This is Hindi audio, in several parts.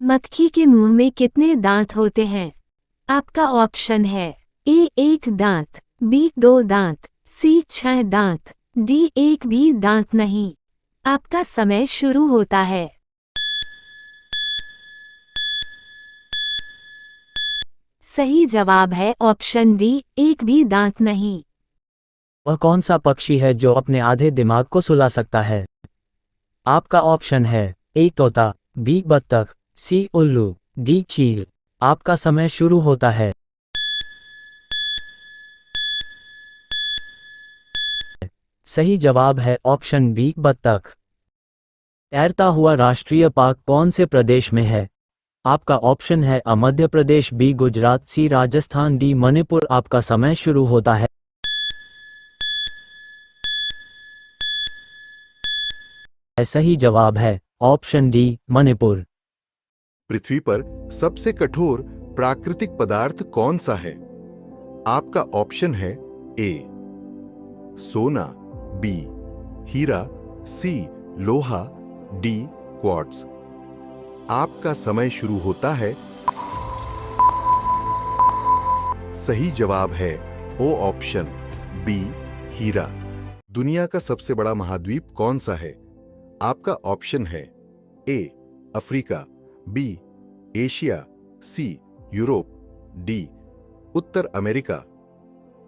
मक्खी के मुंह में कितने दांत होते हैं? आपका ऑप्शन है ए 1 दांत, बी 2 दांत, सी 6 दांत, डी 1 भी दांत नहीं। आपका समय शुरू होता है। सही जवाब है ऑप्शन डी, 1 भी दांत नहीं। वह कौन सा पक्षी है जो अपने आधे दिमाग को सुला सकता है? आपका ऑप्शन है ए तोता, बी बत्तख, सी उल्लू, डी चील। आपका समय शुरू होता है। सही जवाब है ऑप्शन बी बत्तख। तैरता हुआ राष्ट्रीय पार्क कौन से प्रदेश में है? आपका ऑप्शन है अ मध्य प्रदेश, बी गुजरात, सी राजस्थान, डी मणिपुर। आपका समय शुरू होता है। सही जवाब है ऑप्शन डी मणिपुर। पृथ्वी पर सबसे कठोर प्राकृतिक पदार्थ कौन सा है? आपका ऑप्शन है ए सोना, बी हीरा, सी लोहा, डी क्वार्ट्ज। आपका समय शुरू होता है। सही जवाब है ओ ऑप्शन बी हीरा। दुनिया का सबसे बड़ा महाद्वीप कौन सा है? आपका ऑप्शन है A Africa, B Asia, C Europe, D उत्तर अमेरिका।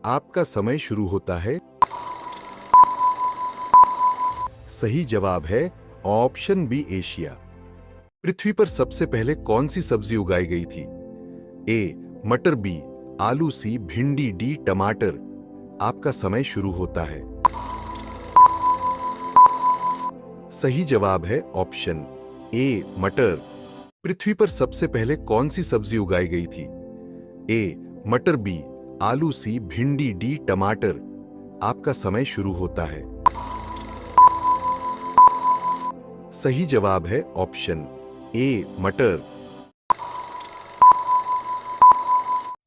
आपका समय शुरू होता है। सही जवाब है ऑप्शन बी एशिया। पृथ्वी पर सबसे पहले कौन सी सब्जी उगाई गई थी? ए मटर, बी आलू, सी भिंडी, डी टमाटर। आपका समय शुरू होता है। सही जवाब है ऑप्शन ए मटर। पृथ्वी पर सबसे पहले कौन सी सब्जी उगाई गई थी? ए मटर, बी आलू, सी भिंडी, डी टमाटर। आपका समय शुरू होता है। सही जवाब है ऑप्शन ए मटर।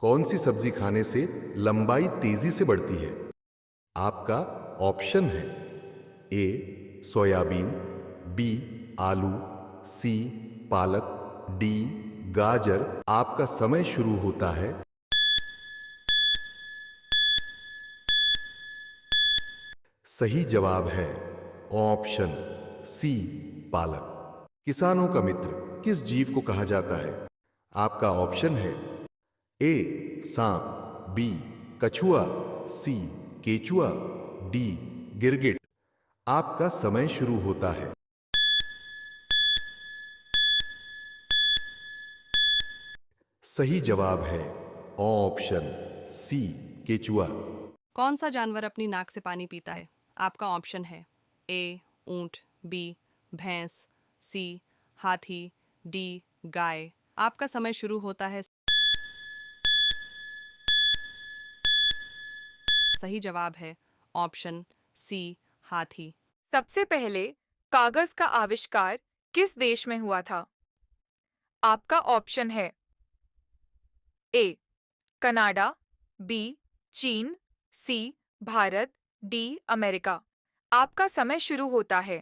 कौन सी सब्जी खाने से लंबाई तेजी से बढ़ती है? आपका ऑप्शन है ए सोयाबीन, बी आलू, सी पालक, डी गाजर। आपका समय शुरू होता है। सही जवाब है ऑप्शन सी पालक। किसानों का मित्र किस जीव को कहा जाता है? आपका ऑप्शन है ए सांप, बी कछुआ, सी केचुआ, डी गिरगिट। आपका समय शुरू होता है। सही जवाब है ऑप्शन सी केचुआ। कौन सा जानवर अपनी नाक से पानी पीता है? आपका ऑप्शन है ए ऊंट, बी भैंस, सी हाथी, डी गाय। आपका समय शुरू होता है। सही जवाब है ऑप्शन सी हाथी। सबसे पहले कागज का आविष्कार किस देश में हुआ था? आपका ऑप्शन है ए कनाडा, बी चीन, सी भारत, डी अमेरिका। आपका समय शुरू होता है।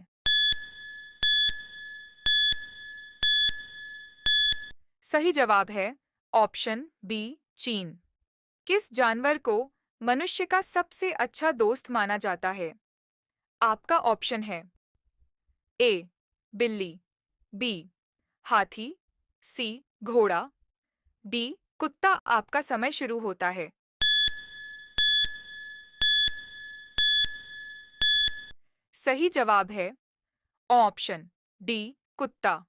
सही जवाब है ऑप्शन बी चीन। किस जानवर को मनुष्य का सबसे अच्छा दोस्त माना जाता है? आपका ऑप्शन है ए बिल्ली, बी हाथी, सी घोड़ा, डी कुत्ता। आपका समय शुरू होता है। सही जवाब है ऑप्शन डी कुत्ता।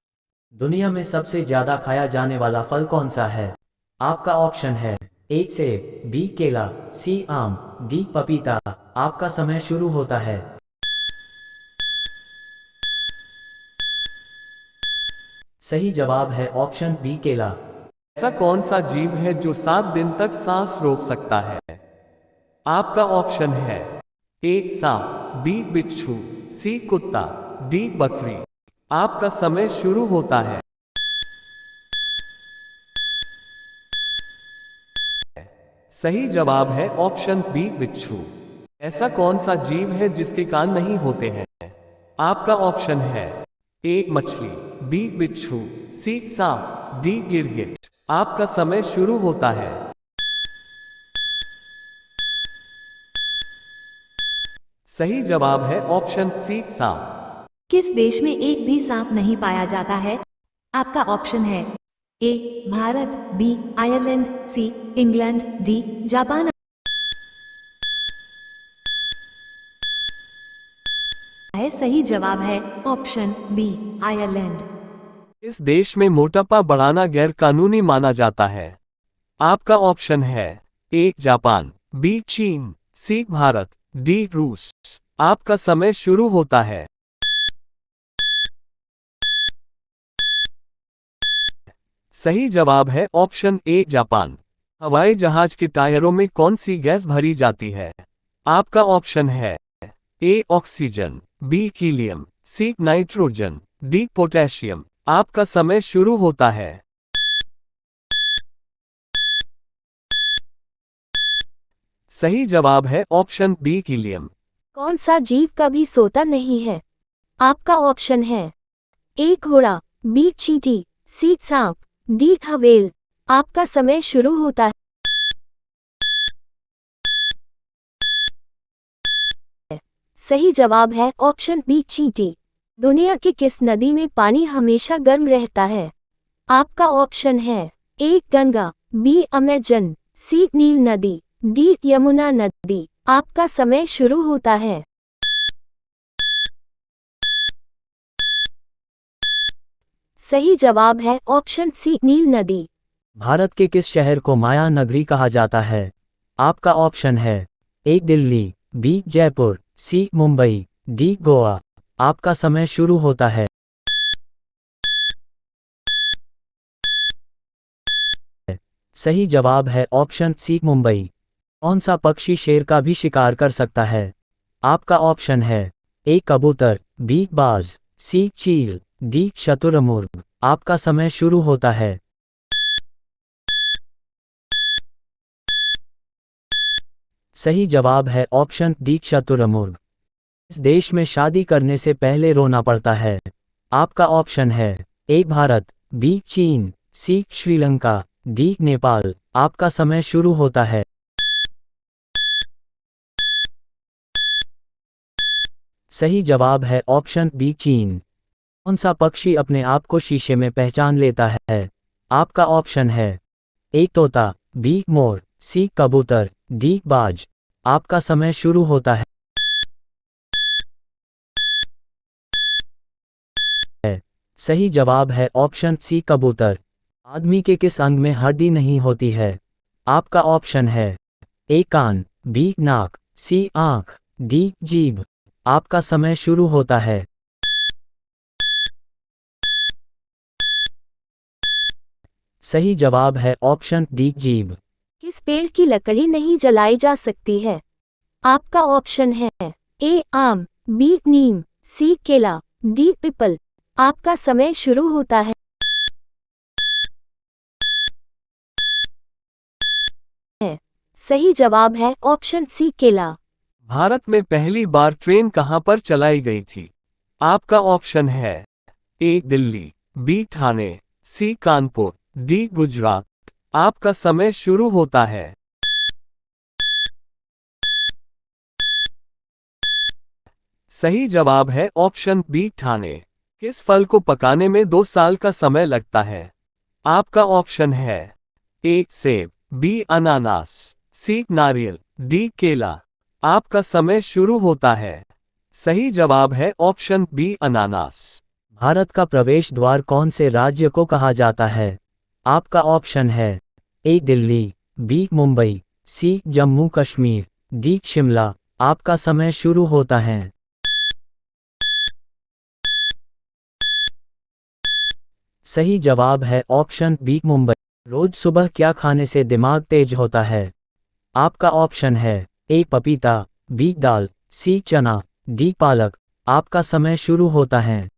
दुनिया में सबसे ज्यादा खाया जाने वाला फल कौन सा है? आपका ऑप्शन है ए सेब, बी केला, सी आम, डी पपीता। आपका समय शुरू होता है। सही जवाब है ऑप्शन बी केला। ऐसा कौन सा जीव है जो 7 दिन तक सांस रोक सकता है? आपका ऑप्शन है ए सांप, बी बिच्छू, सी कुत्ता, डी बकरी। आपका समय शुरू होता है। सही जवाब है ऑप्शन बी बिच्छू। ऐसा कौन सा जीव है जिसके कान नहीं होते हैं? आपका ऑप्शन है ए मछली, बी बिच्छू, सी सांप, डी गिरगिट। आपका समय शुरू होता है। सही जवाब है ऑप्शन सी सांप। किस देश में एक भी सांप नहीं पाया जाता है? आपका ऑप्शन है A Bharat, B Ireland, C England, D Japan. है सही जवाब है ऑप्शन बी आयरलैंड। इस देश में मोटापा बढ़ाना गैर कानूनी माना जाता है। आपका ऑप्शन है ए जापान, बी चीन, सी भारत, डी रूस। आपका समय शुरू होता है। सही जवाब है ऑप्शन ए जापान। हवाई जहाज के टायरों में कौन सी गैस भरी जाती है? आपका ऑप्शन है A oxygen, B helium, C nitrogen, D potassium. आपका समय शुरू होता है। सही जवाब है ऑप्शन बी हीलियम। कौन सा जीव कभी सोता नहीं है? आपका ऑप्शन है ए घोड़ा, बी चींटी, सी सांप, डी हवेल। आपका समय शुरू होता है। सही जवाब है ऑप्शन बी चींटी। दुनिया की किस नदी में पानी हमेशा गर्म रहता है? आपका ऑप्शन है ए गंगा, बी अमेजन, सी नील नदी, डी यमुना नदी। आपका समय शुरू होता है। सही जवाब है ऑप्शन सी नील नदी। भारत के किस शहर को माया नगरी कहा जाता है? आपका ऑप्शन है ए दिल्ली, बी जयपुर, सी मुंबई, डी गोवा। आपका समय शुरू होता है। सही जवाब है ऑप्शन सी मुंबई। कौन सा पक्षी शेर का भी शिकार कर सकता है? आपका ऑप्शन है ए कबूतर, बी बाज, सी चील, डी शतुरमुर्ग। आपका समय शुरू होता है। सही जवाब है ऑप्शन डी शतुरमुर्ग। इस देश में शादी करने से पहले रोना पड़ता है। आपका ऑप्शन है ए भारत, बी चीन, सी श्रीलंका, डी नेपाल। आपका समय शुरू होता है। सही जवाब है ऑप्शन बी चीन। कौन सा पक्षी अपने आप को शीशे में पहचान लेता है? आपका ऑप्शन है ए तोता, बी मोर, सी कबूतर, डी बाज। आपका समय शुरू होता है। सही जवाब है ऑप्शन सी कबूतर। आदमी के किस अंग में हड्डी नहीं होती है? आपका ऑप्शन है ए कान, बी नाक, सी आंख, डी जीभ। आपका समय शुरू होता है। सही जवाब है ऑप्शन डी जीभ। किस पेड़ की लकड़ी नहीं जलाई जा सकती है? आपका ऑप्शन है ए आम, बी नीम, सी केला, डी पीपल। आपका समय शुरू होता है। सही जवाब है ऑप्शन सी केला। भारत में पहली बार ट्रेन कहां पर चलाई गई थी? आपका ऑप्शन है ए दिल्ली, बी ठाणे, सी कानपुर, डी गुजरात। आपका समय शुरू होता है। सही जवाब है ऑप्शन बी ठाणे। किस फल को पकाने में 2 साल का समय लगता है? आपका ऑप्शन है ए सेब, बी अनानास, सी नारियल, डी केला। आपका समय शुरू होता है। सही जवाब है ऑप्शन बी अनानास। भारत का प्रवेश द्वार कौन से राज्य को कहा जाता है? आपका ऑप्शन है ए दिल्ली, बी मुंबई, सी जम्मू कश्मीर, डी शिमला। आपका समय शुरू होता है। सही जवाब है ऑप्शन बी मुंबई। रोज सुबह क्या खाने से दिमाग तेज होता है? आपका ऑप्शन है ए पपीता, बी दाल, सी चना, डी पालक। आपका समय शुरू होता है।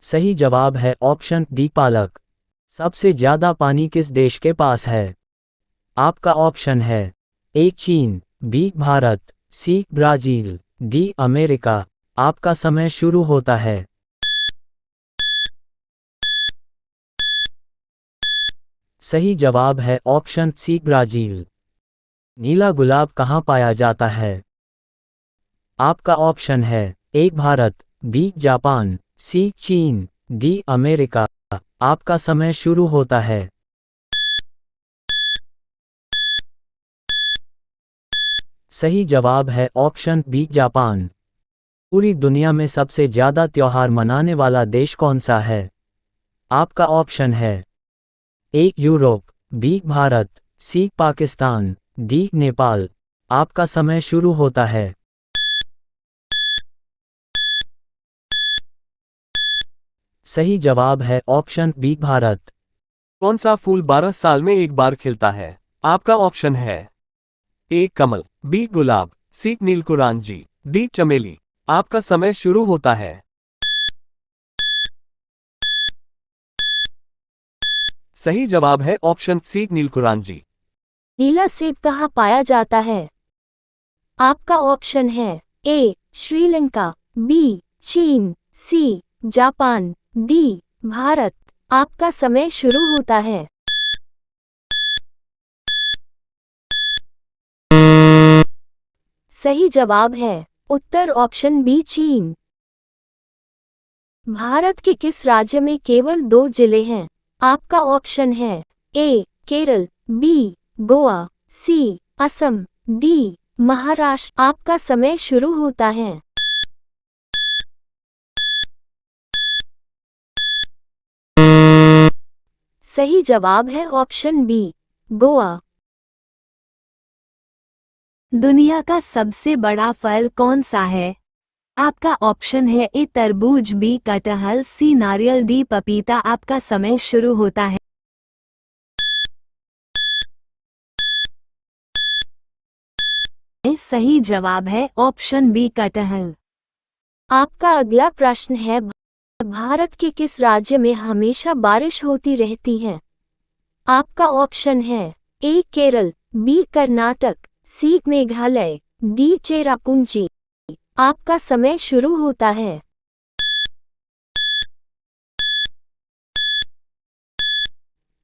सही जवाब है ऑप्शन डी पालक। सबसे ज्यादा पानी किस देश के पास है? आपका ऑप्शन है ए चीन, B Bharat, C Brazil, D America. आपका समय शुरू होता है। सही जवाब है ऑप्शन सी ब्राजील। नीला गुलाब कहाँ पाया जाता है? आपका ऑप्शन है ए भारत, बी जापान, सी चीन, डी अमेरिका। आपका समय शुरू होता है। सही जवाब है ऑप्शन बी जापान। पूरी दुनिया में सबसे ज्यादा त्योहार मनाने वाला देश कौन सा है? आपका ऑप्शन है ए यूरोप, बी भारत, सी पाकिस्तान, डी नेपाल। आपका समय शुरू होता है। सही जवाब है ऑप्शन बी भारत। कौन सा फूल 12 साल में एक बार खिलता है? आपका ऑप्शन है ए कमल, बी गुलाब, सी नीलकुरांजी, डी चमेली। आपका समय शुरू होता है। सही जवाब है ऑप्शन सी नीलकुरांजी। नीला सेब कहाँ पाया जाता है? आपका ऑप्शन है ए श्रीलंका, बी चीन, सी जापान, डी भारत। आपका समय शुरू होता है। सही जवाब है उत्तर ऑप्शन बी चीन। भारत के किस राज्य में केवल 2 जिले हैं? आपका ऑप्शन है ए केरल, बी गोवा, सी असम, डी महाराष्ट्र। आपका समय शुरू होता है। सही जवाब है ऑप्शन बी गोवा। दुनिया का सबसे बड़ा फल कौन सा है? आपका ऑप्शन है ए तरबूज, बी कटहल, सी नारियल, डी पपीता। आपका समय शुरू होता है। सही जवाब है ऑप्शन बी कटहल। आपका अगला प्रश्न है भारत के किस राज्य में हमेशा बारिश होती रहती है? आपका ऑप्शन है ए केरल, बी कर्नाटक, सी मेघालय, डी चेरापूंजी। आपका समय शुरू होता है।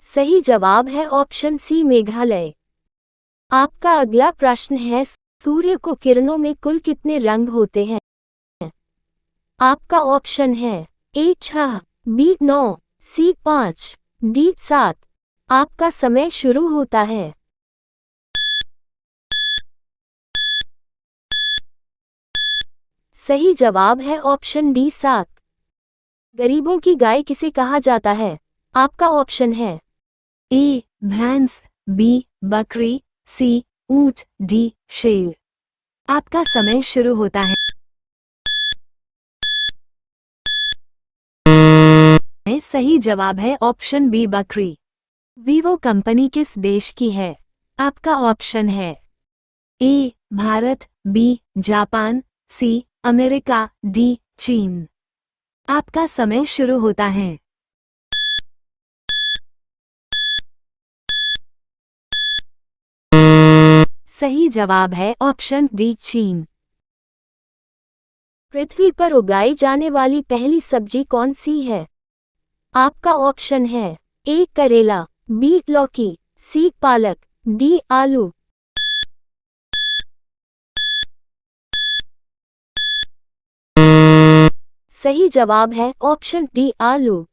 सही जवाब है ऑप्शन सी मेघालय। आपका अगला प्रश्न है सूर्य को किरणों में कुल कितने रंग होते हैं? आपका ऑप्शन है ए 6, बी 9, सी 5, डी 7। आपका समय शुरू होता है। सही जवाब है ऑप्शन डी 7। गरीबों की गाय किसे कहा जाता है? आपका ऑप्शन है ए भैंस, बी बकरी, सी ऊंट, डी शेर। आपका समय शुरू होता है। सही जवाब है ऑप्शन बी बकरी। वीवो कंपनी किस देश की है? आपका ऑप्शन है A Bharat, B Japan, C America, D Chin. आपका समय शुरू होता है। सही जवाब है ऑप्शन डी चीन। पृथ्वी पर उगाई जाने वाली पहली सब्जी कौन सी है? आपका ऑप्शन है ए करेला, बी लौकी, सी पालक, डी आलू। सही जवाब है ऑप्शन डी आलू।